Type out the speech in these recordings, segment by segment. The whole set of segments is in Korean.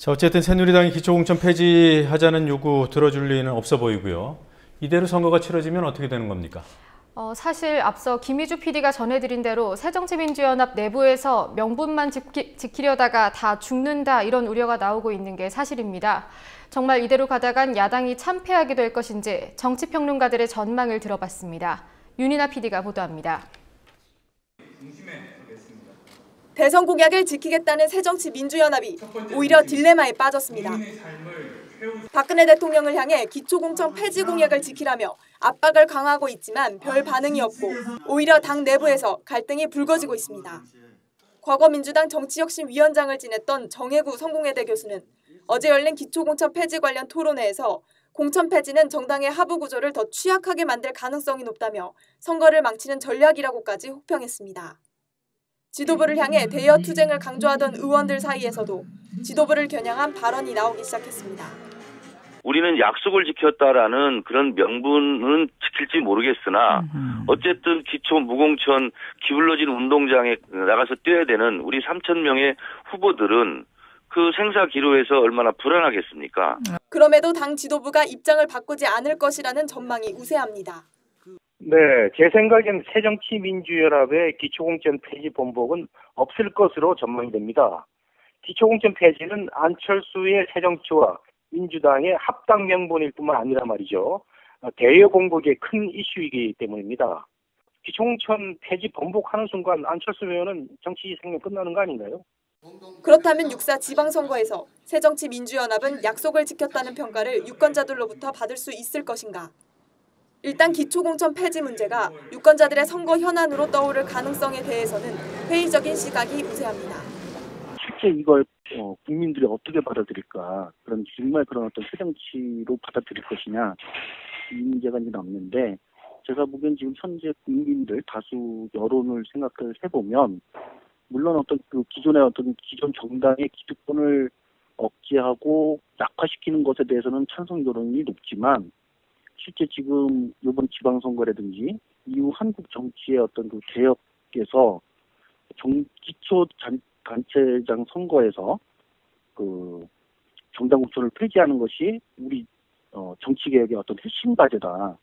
자, 어쨌든 새누리당이 기초공천 폐지하자는 요구 들어줄 리는 없어 보이고요. 이대로 선거가 치러지면 어떻게 되는 겁니까? 사실 앞서 김희주 PD가 전해드린 대로 새정치민주연합 내부에서 명분만 지키려다가 다 죽는다 이런 우려가 나오고 있는 게 사실입니다. 정말 이대로 가다간 야당이 참패하게 될 것인지 정치평론가들의 전망을 들어봤습니다. 윤이나 PD가 보도합니다. 대선 공약을 지키겠다는 새정치민주연합이 오히려 딜레마에 빠졌습니다. 박근혜 대통령을 향해 기초공천 폐지 공약을 지키라며 압박을 강화하고 있지만 별 반응이 없고 오히려 당 내부에서 갈등이 불거지고 있습니다. 과거 민주당 정치혁신위원장을 지냈던 정혜구 성공회대 교수는 어제 열린 기초공천 폐지 관련 토론회에서 공천 폐지는 정당의 하부 구조를 더 취약하게 만들 가능성이 높다며 선거를 망치는 전략이라고까지 혹평했습니다. 지도부를 향해 대여 투쟁을 강조하던 의원들 사이에서도 지도부를 겨냥한 발언이 나오기 시작했습니다. 우리는 약속을 지켰다라는 그런 명분은 지킬지 모르겠으나 어쨌든 기초 무공천 기울어진 운동장에 나가서 뛰어야 되는 우리 3,000명의 후보들은 그 생사 기로에서 얼마나 불안하겠습니까? 그럼에도 당 지도부가 입장을 바꾸지 않을 것이라는 전망이 우세합니다. 네, 제 생각엔 새정치민주연합의 기초공천 폐지 번복은 없을 것으로 전망이 됩니다. 기초공천 폐지는 안철수의 새정치와 민주당의 합당 명분일 뿐만 아니라 말이죠. 대여 공복의 큰 이슈이기 때문입니다. 기초공천 폐지 번복하는 순간 안철수 의원은 정치 생명 끝나는 거 아닌가요? 그렇다면 6.4 지방선거에서 새정치민주연합은 약속을 지켰다는 평가를 유권자들로부터 받을 수 있을 것인가? 일단 기초공천 폐지 문제가 유권자들의 선거 현안으로 떠오를 가능성에 대해서는 회의적인 시각이 우세합니다. 실제 이걸 국민들이 어떻게 받아들일까, 정말 그런 어떤 새정치로 받아들일 것이냐, 이 문제가 이제 남는데, 제가 보기엔 지금 현재 국민들 다수 여론을 생각을 해보면, 물론 어떤 그 기존 정당의 기득권을 억제하고 약화시키는 것에 대해서는 찬성 여론이 높지만, 실제 지금 이번 지방선거라든지 이후 한국 정치의 어떤 그 개혁에서 기초 단체장 선거에서 그 정당 공천을 폐지하는 것이 우리 정치 개혁의 어떤 핵심 과제다,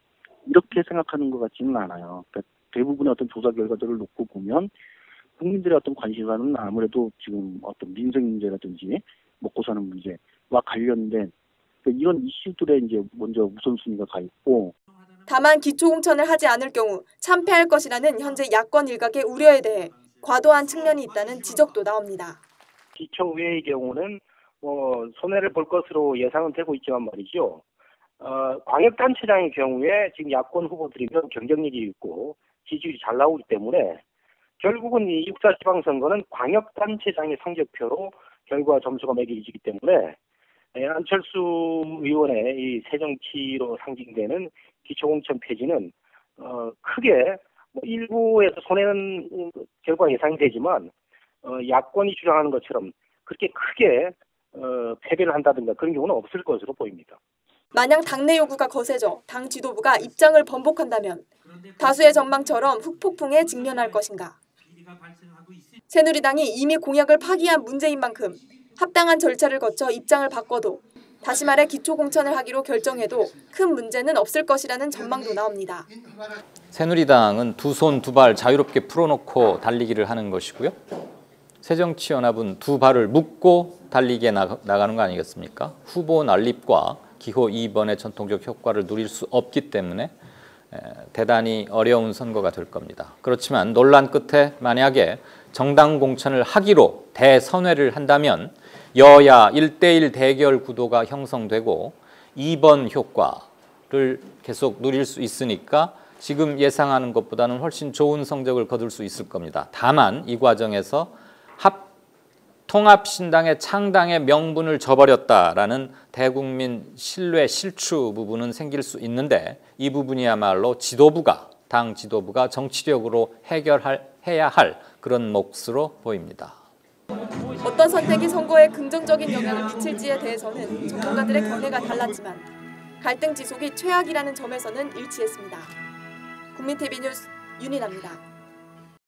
이렇게 생각하는 것 같지는 않아요. 그러니까 대부분의 어떤 조사 결과들을 놓고 보면 국민들의 어떤 관심사는 아무래도 지금 어떤 민생 문제라든지 먹고 사는 문제와 관련된 이런 이슈들에 이제 먼저 우선순위가 가 있고, 다만 기초공천을 하지 않을 경우 참패할 것이라는 현재 야권 일각의 우려에 대해 과도한 측면이 있다는 지적도 나옵니다. 기초의회의 경우는 손해를 볼 것으로 예상은 되고 있지만 말이죠. 광역단체장의 경우에 지금 야권 후보들이면 경쟁력이 있고 지지율이 잘 나오기 때문에 결국은 이 6.4 지방선거는 광역단체장의 성적표로 결과 점수가 매겨지기 때문에 안철수 의원의 이 새정치로 상징되는 기초공천 폐지는 크게 일부에서 손해는 결과 예상이 되지만 야권이 주장하는 것처럼 그렇게 크게 패배를 한다든가 그런 경우는 없을 것으로 보입니다. 만약 당내 요구가 거세져 당 지도부가 입장을 번복한다면 다수의 전망처럼 후폭풍에 직면할 것인가? 새누리당이 이미 공약을 파기한 문제인 만큼 합당한 절차를 거쳐 입장을 바꿔도, 다시 말해 기초공천을 하기로 결정해도 큰 문제는 없을 것이라는 전망도 나옵니다. 새누리당은 두 손 두 발 자유롭게 풀어놓고 달리기를 하는 것이고요. 새정치연합은 두 발을 묶고 달리기에 나가는 거 아니겠습니까? 후보 난립과 기호 2번의 전통적 효과를 누릴 수 없기 때문에 대단히 어려운 선거가 될 겁니다. 그렇지만 논란 끝에 만약에 정당 공천을 하기로 대선회를 한다면 여야 1대1 대결 구도가 형성되고 2번 효과를 계속 누릴 수 있으니까 지금 예상하는 것보다는 훨씬 좋은 성적을 거둘 수 있을 겁니다. 다만 이 과정에서 통합신당의 창당의 명분을 저버렸다라는 대국민 신뢰 실추 부분은 생길 수 있는데, 이 부분이야말로 당 지도부가 정치력으로 해야 할 그런 몫으로 보입니다. 어떤 선택이 선거에 긍정적인 영향을 미칠지에 대해서는 전문가들의 견해가 달랐지만 갈등 지속이 최악이라는 점에서는 일치했습니다. 국민TV 뉴스 윤이나입니다.